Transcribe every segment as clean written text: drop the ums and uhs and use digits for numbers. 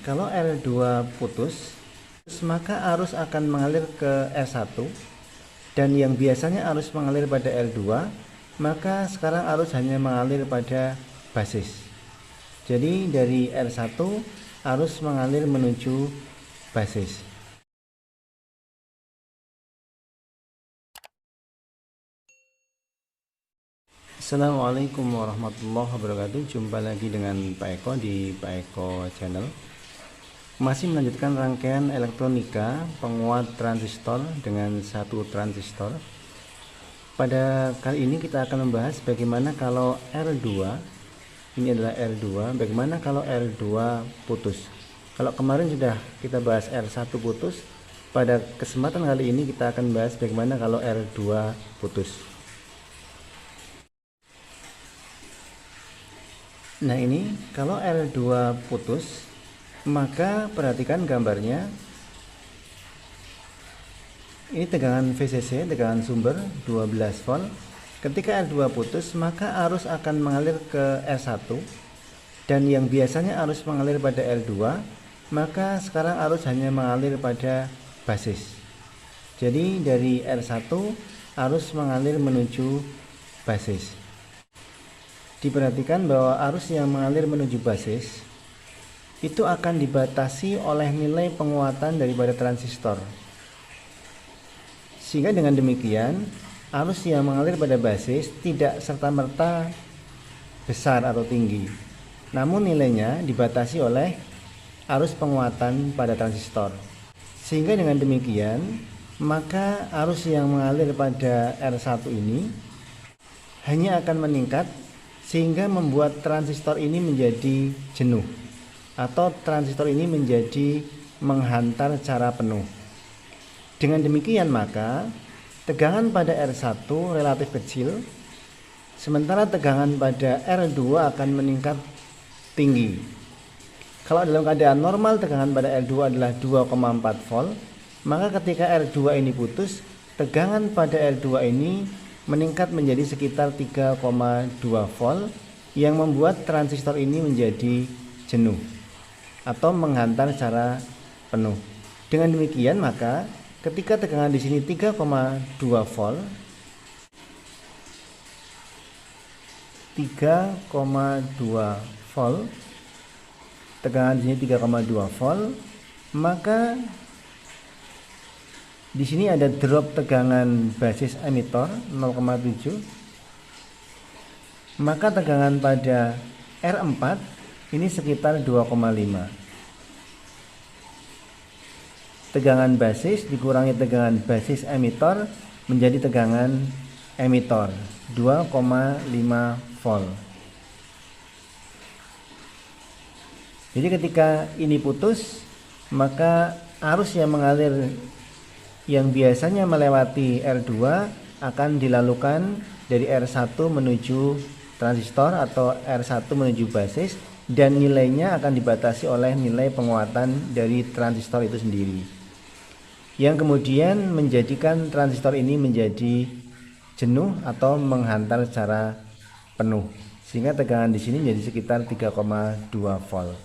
kalau R2 putus, maka arus akan mengalir ke R1, dan yang biasanya arus mengalir pada R2, maka sekarang arus hanya mengalir pada basis. Jadi dari R1 arus mengalir menuju basis. Assalamualaikum warahmatullahi wabarakatuh. Jumpa lagi dengan Pak Eko di Pak Eko Channel. Masih melanjutkan rangkaian elektronika penguat transistor dengan satu transistor. Pada kali ini kita akan membahas bagaimana kalau R2, ini adalah R2, bagaimana kalau R2 putus. Kalau kemarin sudah kita bahas R1 putus, pada kesempatan kali ini kita akan bahas bagaimana kalau R2 putus. Nah, ini kalau R2 putus, maka perhatikan gambarnya. Ini tegangan VCC, tegangan sumber 12 volt. Ketika R2 putus, maka arus akan mengalir ke R1, dan yang biasanya arus mengalir pada R2, maka sekarang arus hanya mengalir pada basis. Jadi dari R1 arus mengalir menuju basis. Diperhatikan bahwa arus yang mengalir menuju basis itu akan dibatasi oleh nilai penguatan daripada transistor. Sehingga dengan demikian, arus yang mengalir pada basis tidak serta-merta besar atau tinggi. Namun nilainya dibatasi oleh arus penguatan pada transistor. Sehingga dengan demikian, maka arus yang mengalir pada R1 ini hanya akan meningkat sehingga membuat transistor ini menjadi jenuh, atau transistor ini menjadi menghantar secara penuh. Dengan demikian maka tegangan pada R1 relatif kecil, sementara tegangan pada R2 akan meningkat tinggi. Kalau dalam keadaan normal tegangan pada R2 adalah 2,4 volt, maka ketika R2 ini putus, tegangan pada R2 ini meningkat menjadi sekitar 3,2 volt yang membuat transistor ini menjadi jenuh atau menghantar secara penuh. Dengan demikian maka ketika tegangan di sini 3,2 volt, 3,2 volt, tegangan di sini 3,2 volt, maka di sini ada drop tegangan basis emitor 0,7. Maka tegangan pada R4 ini sekitar 2,5. Tegangan basis dikurangi tegangan basis emitor menjadi tegangan emitor 2,5 volt. Jadi ketika ini putus, maka arus yang mengalir yang biasanya melewati R2 akan dilalukan dari R1 menuju transistor atau R1 menuju basis, dan nilainya akan dibatasi oleh nilai penguatan dari transistor itu sendiri, yang kemudian menjadikan transistor ini menjadi jenuh atau menghantar secara penuh, sehingga tegangan di sini menjadi sekitar 3,2 volt.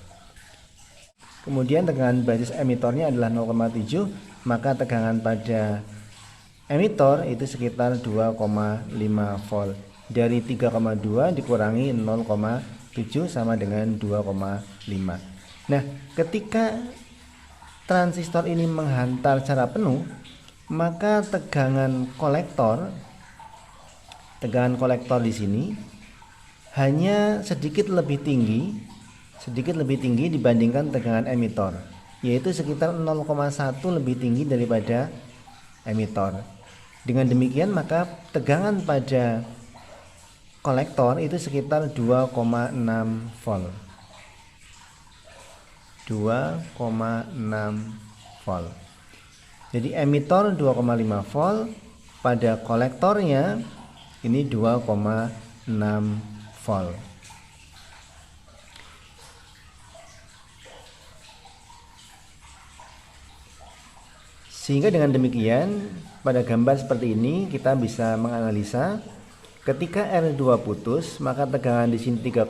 Kemudian tegangan basis emitornya adalah 0,7, maka tegangan pada emitor itu sekitar 2,5 volt. Dari 3,2 dikurangi 0,7 sama dengan 2,5. Nah, ketika transistor ini menghantar secara penuh, maka tegangan kolektor di sini hanya sedikit lebih tinggi dibandingkan tegangan emitor, yaitu sekitar 0,1 lebih tinggi daripada emitor. Dengan demikian maka tegangan pada kolektor itu sekitar 2,6 volt. 2,6 volt. Jadi emitor 2,5 volt, pada kolektornya ini 2,6 volt. Sehingga dengan demikian pada gambar seperti ini kita bisa menganalisa ketika R2 putus, maka tegangan di sini 3,2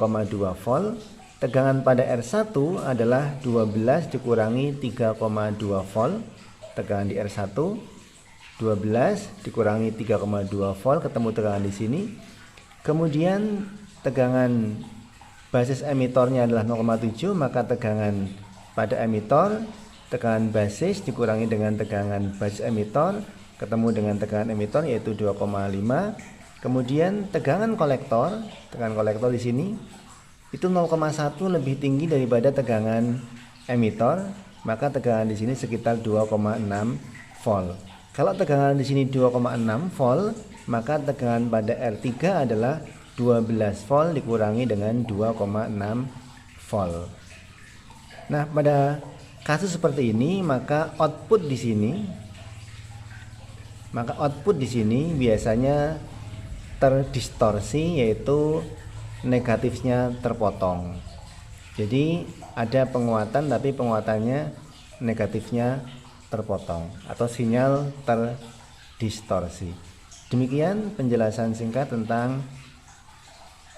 volt, tegangan pada R1 adalah 12 dikurangi 3,2 volt. Tegangan di R1 12 dikurangi 3,2 volt, ketemu tegangan di sini. Kemudian tegangan basis emitornya adalah 0,7, maka tegangan pada emitor, tegangan basis dikurangi dengan tegangan basis emitor, ketemu dengan tegangan emitor yaitu 2,5. Kemudian tegangan kolektor di sini itu 0,1 lebih tinggi daripada tegangan emitor, maka tegangan di sini sekitar 2,6 volt. Kalau tegangan di sini 2,6 volt, maka tegangan pada R3 adalah 12 volt dikurangi dengan 2,6 volt. Nah, pada kasus seperti ini, maka output di sini biasanya terdistorsi, yaitu negatifnya terpotong. Jadi ada penguatan tapi penguatannya negatifnya terpotong atau sinyal terdistorsi. Demikian penjelasan singkat tentang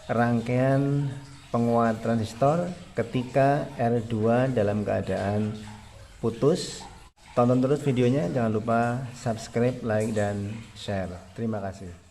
rangkaian penguat transistor ketika R2 dalam keadaan putus. Tonton terus videonya, jangan lupa subscribe, like, dan share. Terima kasih.